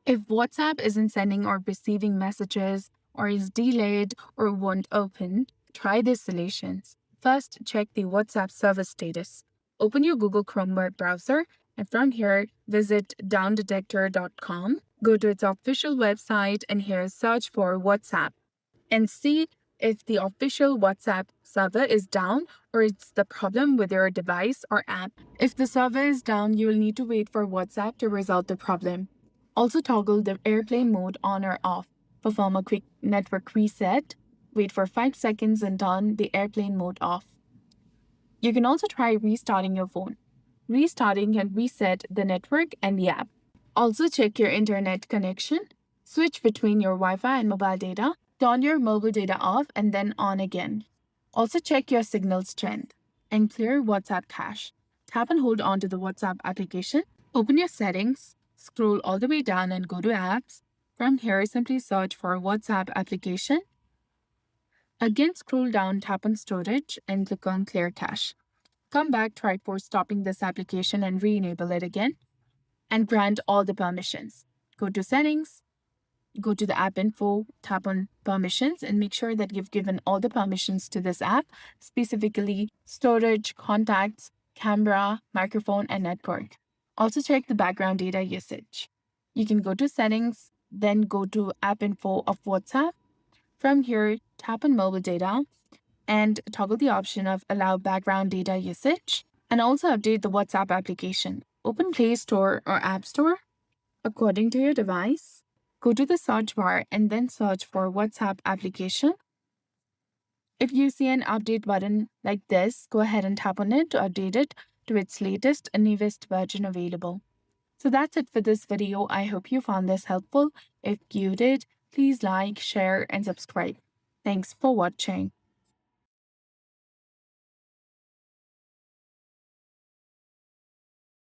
If WhatsApp isn't sending or receiving messages, or is delayed or won't open, try these solutions. First, check the WhatsApp service status. Open your Google Chrome web browser, and from here, visit downdetector.com. Go to its official website, and here search for WhatsApp and see if the official WhatsApp server is down or it's the problem with your device or app. If the server is down, you will need to wait for WhatsApp to resolve the problem. Also, toggle the airplane mode on or off. Perform a quick network reset. Wait for 5 seconds and turn the airplane mode off. You can also try restarting your phone. Restarting can reset the network and the app. Also, check your internet connection. Switch between your Wi Fi and mobile data. Turn your mobile data off and then on again. Also, check your signal strength and clear WhatsApp cache. Tap and hold onto the WhatsApp application. Open your settings, scroll all the way down and go to apps. From here, simply search for WhatsApp application. Again, scroll down, tap on storage and click on clear cache. Come back, try for stopping this application and re-enable it again and grant all the permissions. Go to settings, go to the app info, tap on permissions and make sure that you've given all the permissions to this app, specifically storage, contacts, camera, microphone, and network. Also check the background data usage. You can go to settings, then go to app info of WhatsApp. From here, tap on mobile data and toggle the option of allow background data usage and also update the WhatsApp application. Open Play Store or App Store according to your device. Go to the search bar and then search for WhatsApp application. If you see an update button like this, go ahead and tap on it to update it to its latest and newest version available. So that's it for this video. I hope you found this helpful. If you did, please like, share, and subscribe. Thanks for watching.